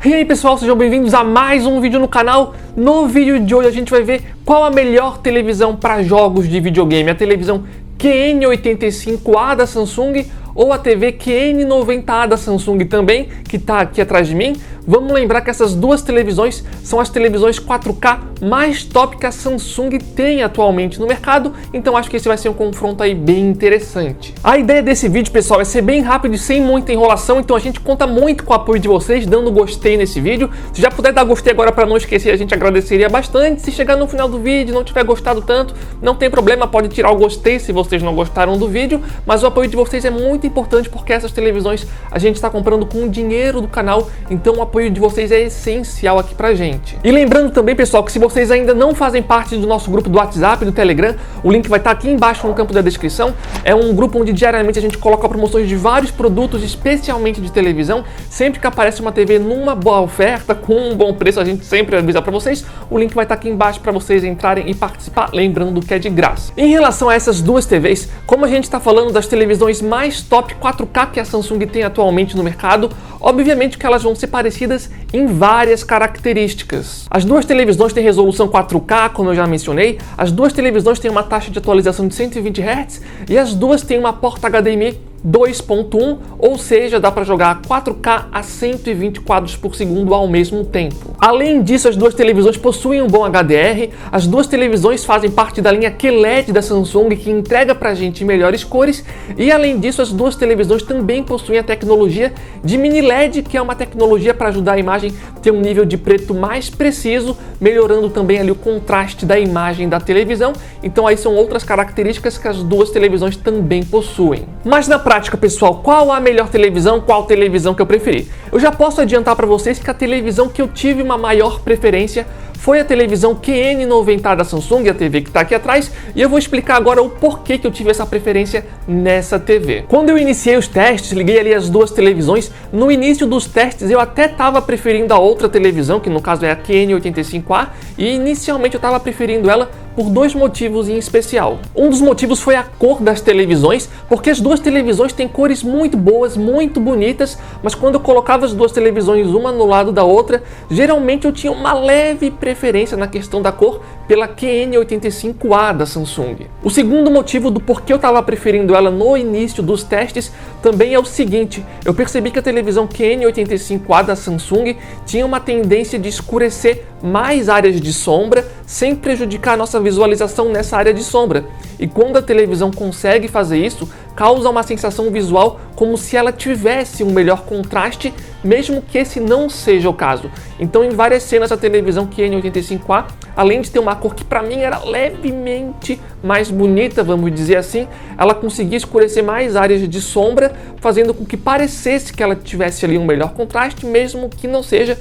E aí pessoal, sejam bem-vindos a mais um vídeo no canal. No vídeo de hoje a gente vai ver qual a melhor televisão para jogos de videogame. A televisão QN85A da Samsung ou a TV QN90A da Samsung também, que está aqui atrás de mim. Vamos lembrar que essas duas televisões são as televisões 4K mais top que a Samsung tem atualmente no mercado, então acho que esse vai ser um confronto aí bem interessante. A ideia desse vídeo, pessoal, é ser bem rápido e sem muita enrolação, então a gente conta muito com o apoio de vocês, dando gostei nesse vídeo. Se já puder dar gostei agora para não esquecer, a gente agradeceria bastante. Se chegar no final do vídeo e não tiver gostado tanto, não tem problema, pode tirar o gostei se vocês não gostaram do vídeo, mas o apoio de vocês é muito importante porque essas televisões a gente está comprando com o dinheiro do canal, então o apoio de vocês é essencial aqui pra gente. E lembrando também, pessoal, que se vocês ainda não fazem parte do nosso grupo do WhatsApp, do Telegram, o link vai estar aqui embaixo no campo da descrição. É um grupo onde diariamente a gente coloca promoções de vários produtos, especialmente de televisão. Sempre que aparece uma TV numa boa oferta, com um bom preço, a gente sempre avisa pra vocês. O link vai estar aqui embaixo para vocês entrarem e participar, lembrando que é de graça. Em relação a essas duas TVs, como a gente está falando das televisões mais top 4K que a Samsung tem atualmente no mercado, obviamente que elas vão ser parecidas em várias características. As duas televisões têm resolução 4K, como eu já mencionei, as duas televisões têm uma taxa de atualização de 120 Hz e as duas têm uma porta HDMI 2.1, ou seja, dá para jogar 4K a 120 quadros por segundo ao mesmo tempo. Além disso, as duas televisões possuem um bom HDR, as duas televisões fazem parte da linha QLED da Samsung, que entrega pra gente melhores cores, e além disso, as duas televisões também possuem a tecnologia de Mini LED, que é uma tecnologia para ajudar a imagem a ter um nível de preto mais preciso, melhorando também ali o contraste da imagem da televisão. Então aí são outras características que as duas televisões também possuem. Mas na prática, pessoal, qual a melhor televisão, qual televisão que eu preferi? Eu já posso adiantar para vocês que a televisão que eu tive uma maior preferência foi a televisão QN90A da Samsung, a TV que está aqui atrás, e eu vou explicar agora o porquê que eu tive essa preferência nessa TV. Quando eu iniciei os testes, liguei ali as duas televisões, no início dos testes eu até estava preferindo a outra televisão, que no caso é a QN85A, e inicialmente eu estava preferindo ela por dois motivos em especial. Um dos motivos foi a cor das televisões, porque as duas televisões têm cores muito boas, muito bonitas, mas quando eu colocava as duas televisões uma no lado da outra, geralmente eu tinha uma leve preferência na questão da cor pela QN85A da Samsung. O segundo motivo do porquê eu estava preferindo ela no início dos testes também é o seguinte: eu percebi que a televisão QN85A da Samsung tinha uma tendência de escurecer mais áreas de sombra sem prejudicar a nossa visualização nessa área de sombra. E quando a televisão consegue fazer isso, causa uma sensação visual como se ela tivesse um melhor contraste, mesmo que esse não seja o caso. Então, em várias cenas, a televisão QN85A, além de ter uma cor que para mim era levemente mais bonita, vamos dizer assim, ela conseguia escurecer mais áreas de sombra, fazendo com que parecesse que ela tivesse ali um melhor contraste, mesmo que não seja.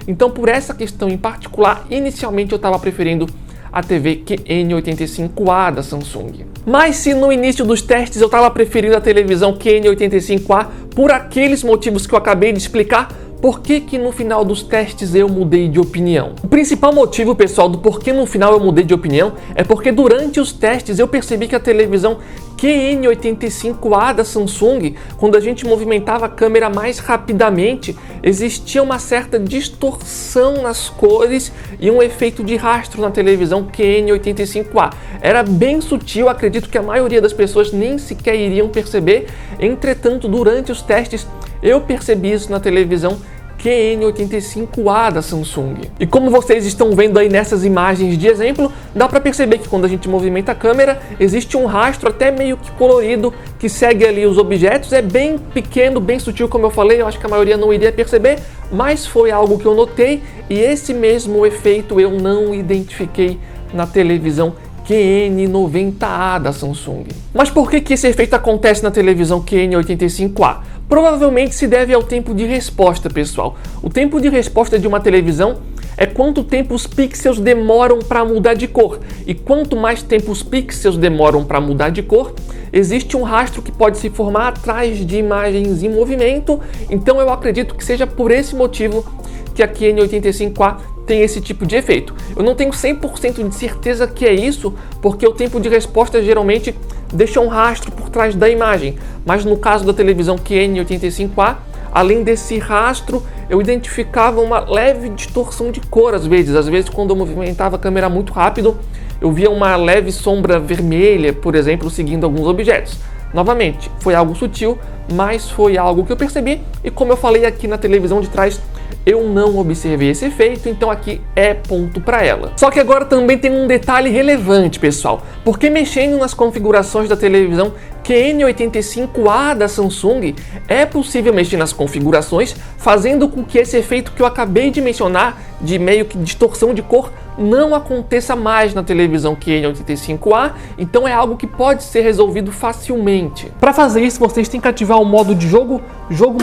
Então, por essa questão em particular, inicialmente eu estava preferindo a TV QN85A da Samsung. Mas se no início dos testes eu estava preferindo a televisão QN85A por aqueles motivos que eu acabei de explicar, por que no final dos testes eu mudei de opinião? O principal motivo, pessoal, do porquê no final eu mudei de opinião é porque durante os testes eu percebi que a televisão QN85A da Samsung, quando a gente movimentava a câmera mais rapidamente, existia uma certa distorção nas cores e um efeito de rastro na televisão QN85A. Era bem sutil, acredito que a maioria das pessoas nem sequer iriam perceber. Entretanto, durante os testes, eu percebi isso na televisão QN85A da Samsung. E como vocês estão vendo aí nessas imagens de exemplo, dá para perceber que quando a gente movimenta a câmera, existe um rastro até meio que colorido que segue ali os objetos. É bem pequeno, bem sutil, como eu falei, eu acho que a maioria não iria perceber, mas foi algo que eu notei e esse mesmo efeito eu não identifiquei na televisão QN90A da Samsung. Mas por que esse efeito acontece na televisão QN85A? Provavelmente se deve ao tempo de resposta, pessoal. O tempo de resposta de uma televisão é quanto tempo os pixels demoram para mudar de cor. E quanto mais tempo os pixels demoram para mudar de cor, existe um rastro que pode se formar atrás de imagens em movimento. Então eu acredito que seja por esse motivo que a QN85A tem esse tipo de efeito. Eu não tenho 100% de certeza que é isso, porque o tempo de resposta geralmente deixa um rastro por trás da imagem, mas no caso da televisão QN85A, além desse rastro, eu identificava uma leve distorção de cor às vezes quando eu movimentava a câmera muito rápido, eu via uma leve sombra vermelha, por exemplo, seguindo alguns objetos. Novamente, foi algo sutil, mas foi algo que eu percebi e como eu falei aqui na televisão de trás, eu não observei esse efeito, então aqui é ponto para ela. Só que agora também tem um detalhe relevante, pessoal, porque mexendo nas configurações da televisão QN85A da Samsung, é possível mexer nas configurações, fazendo com que esse efeito que eu acabei de mencionar, de meio que distorção de cor, não aconteça mais na televisão QN85A, então é algo que pode ser resolvido facilmente. Para fazer isso, vocês têm que ativar o modo de jogo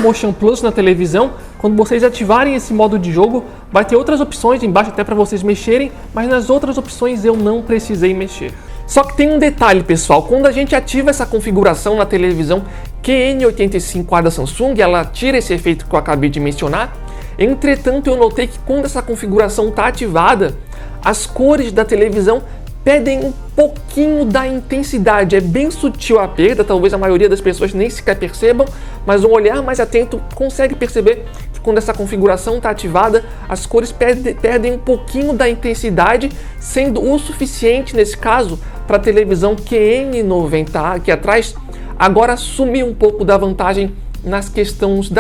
Motion Plus na televisão. Quando vocês ativarem esse modo de jogo, vai ter outras opções embaixo até para vocês mexerem, mas nas outras opções eu não precisei mexer. Só que tem um detalhe, pessoal, quando a gente ativa essa configuração na televisão QN85A da Samsung, ela tira esse efeito que eu acabei de mencionar. Entretanto, eu notei que quando essa configuração está ativada, as cores da televisão perdem um pouquinho da intensidade. É bem sutil a perda, talvez a maioria das pessoas nem sequer percebam, mas um olhar mais atento consegue perceber que quando essa configuração está ativada, as cores perdem um pouquinho da intensidade, sendo o suficiente nesse caso para a televisão QN90A aqui atrás agora assumir um pouco da vantagem nas questões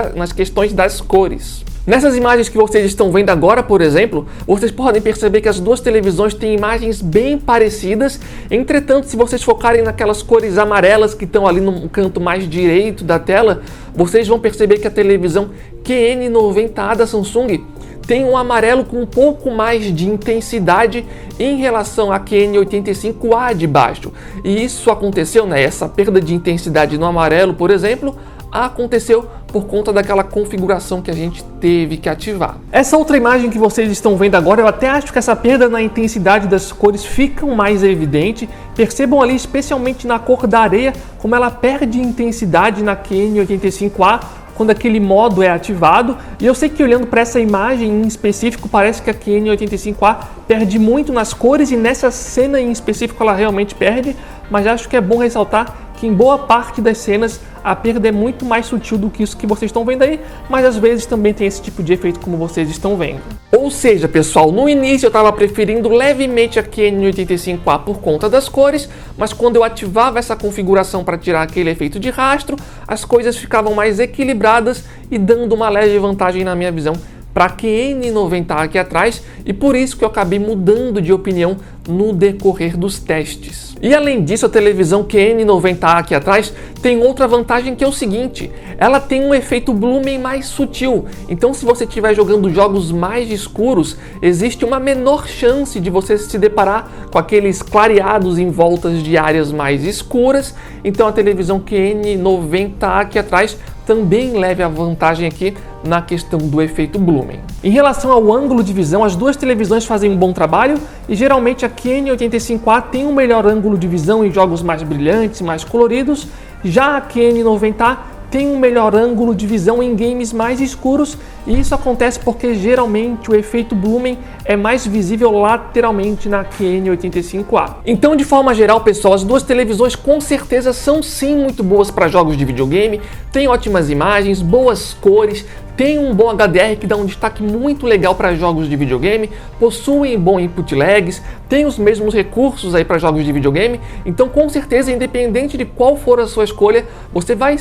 das cores. Nessas imagens que vocês estão vendo agora, por exemplo, vocês podem perceber que as duas televisões têm imagens bem parecidas. Entretanto, se vocês focarem naquelas cores amarelas que estão ali no canto mais direito da tela, vocês vão perceber que a televisão QN90A da Samsung tem um amarelo com um pouco mais de intensidade em relação à QN85A de baixo. E isso aconteceu, essa perda de intensidade no amarelo, por exemplo, aconteceu por conta daquela configuração que a gente teve que ativar. Essa outra imagem que vocês estão vendo agora, eu até acho que essa perda na intensidade das cores fica mais evidente. Percebam ali, especialmente na cor da areia, como ela perde intensidade na QN85A quando aquele modo é ativado. E eu sei que olhando para essa imagem em específico, parece que a QN85A perde muito nas cores e nessa cena em específico ela realmente perde, mas acho que é bom ressaltar que em boa parte das cenas a perda é muito mais sutil do que isso que vocês estão vendo aí, mas às vezes também tem esse tipo de efeito como vocês estão vendo. Ou seja, pessoal, no início eu estava preferindo levemente a QN85A por conta das cores, mas quando eu ativava essa configuração para tirar aquele efeito de rastro, as coisas ficavam mais equilibradas e dando uma leve vantagem na minha visão para a QN90A aqui atrás, e por isso que eu acabei mudando de opinião no decorrer dos testes. E além disso, a televisão QN90A aqui atrás tem outra vantagem, que é o seguinte: ela tem um efeito Blumen mais sutil. Então, se você estiver jogando jogos mais escuros, existe uma menor chance de você se deparar com aqueles clareados em voltas de áreas mais escuras. Então, a televisão QN90A aqui atrás também leva a vantagem aqui na questão do efeito Blumen. Em relação ao ângulo de visão, as duas televisões fazem um bom trabalho e geralmente a QN85A tem um melhor ângulo de visão em jogos mais brilhantes, mais coloridos. Já a QN90A tem um melhor ângulo de visão em games mais escuros, e isso acontece porque geralmente o efeito Blumen é mais visível lateralmente na QN85A. Então, de forma geral, pessoal, as duas televisões com certeza são sim muito boas para jogos de videogame, tem ótimas imagens, boas cores, tem um bom HDR que dá um destaque muito legal para jogos de videogame, possuem bom input lags, tem os mesmos recursos aí para jogos de videogame. Então, com certeza, independente de qual for a sua escolha, você vai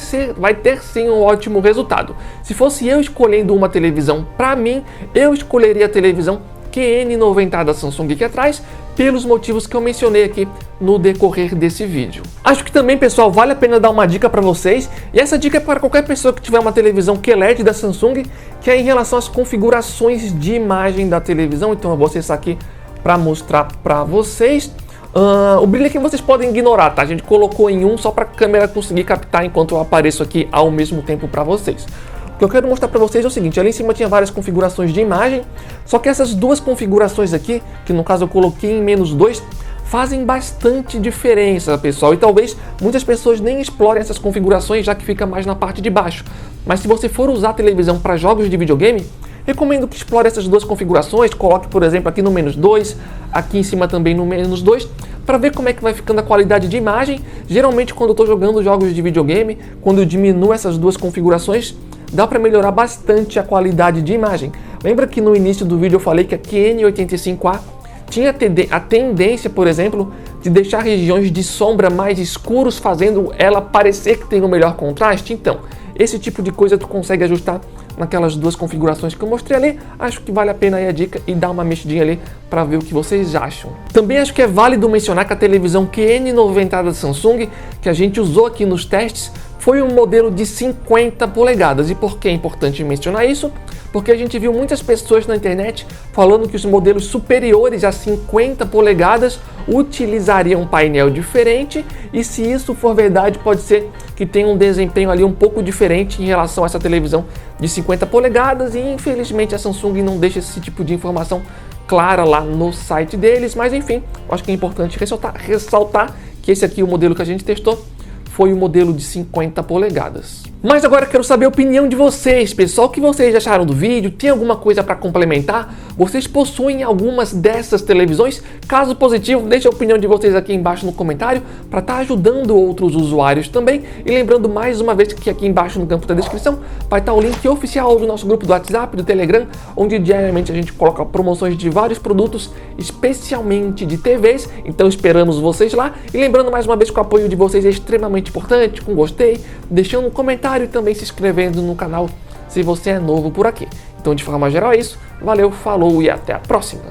ter sim um ótimo resultado. Se fosse eu escolhendo uma televisão, para mim, eu escolheria a televisão QN90A da Samsung aqui atrás, pelos motivos que eu mencionei aqui no decorrer desse vídeo. Acho que também, pessoal, vale a pena dar uma dica para vocês, e essa dica é para qualquer pessoa que tiver uma televisão QLED da Samsung, que é em relação às configurações de imagem da televisão. Então eu vou acessar aqui para mostrar para vocês. O brilho aqui vocês podem ignorar, tá? A gente colocou em 1 só para a câmera conseguir captar enquanto eu apareço aqui ao mesmo tempo para vocês. O que eu quero mostrar para vocês é o seguinte: ali em cima tinha várias configurações de imagem, só que essas duas configurações aqui, que no caso eu coloquei em -2, fazem bastante diferença, pessoal, e talvez muitas pessoas nem explorem essas configurações, já que fica mais na parte de baixo. Mas se você for usar a televisão para jogos de videogame, recomendo que explore essas duas configurações, coloque, por exemplo, aqui no -2, aqui em cima também no -2, para ver como é que vai ficando a qualidade de imagem. Geralmente, quando eu estou jogando jogos de videogame, quando eu diminuo essas duas configurações, dá para melhorar bastante a qualidade de imagem. Lembra que no início do vídeo eu falei que a QN85A tinha a tendência, por exemplo, de deixar regiões de sombra mais escuros, fazendo ela parecer que tem um melhor contraste? Então, esse tipo de coisa tu consegue ajustar naquelas duas configurações que eu mostrei ali. Acho que vale a pena aí a dica e dar uma mexidinha ali para ver o que vocês acham. Também acho que é válido mencionar que a televisão QN90 da Samsung, que a gente usou aqui nos testes, foi um modelo de 50 polegadas. E por que é importante mencionar isso? Porque a gente viu muitas pessoas na internet falando que os modelos superiores a 50 polegadas utilizariam um painel diferente, e se isso for verdade, pode ser que tenha um desempenho ali um pouco diferente em relação a essa televisão de 50 polegadas, e infelizmente a Samsung não deixa esse tipo de informação clara lá no site deles, mas enfim, acho que é importante ressaltar que esse aqui, o modelo que a gente testou, foi o modelo de 50 polegadas. Mas agora eu quero saber a opinião de vocês, pessoal. O que vocês acharam do vídeo? Tem alguma coisa para complementar? Vocês possuem algumas dessas televisões? Caso positivo, deixa a opinião de vocês aqui embaixo no comentário para estar ajudando outros usuários também. E lembrando mais uma vez que aqui embaixo no campo da descrição vai estar o link oficial do nosso grupo do WhatsApp, do Telegram, onde diariamente a gente coloca promoções de vários produtos, especialmente de TVs. Então esperamos vocês lá. E lembrando mais uma vez que o apoio de vocês é extremamente importante, com gostei, deixando um comentário e também se inscrevendo no canal se você é novo por aqui. Então, de forma geral é isso. Valeu, falou e até a próxima!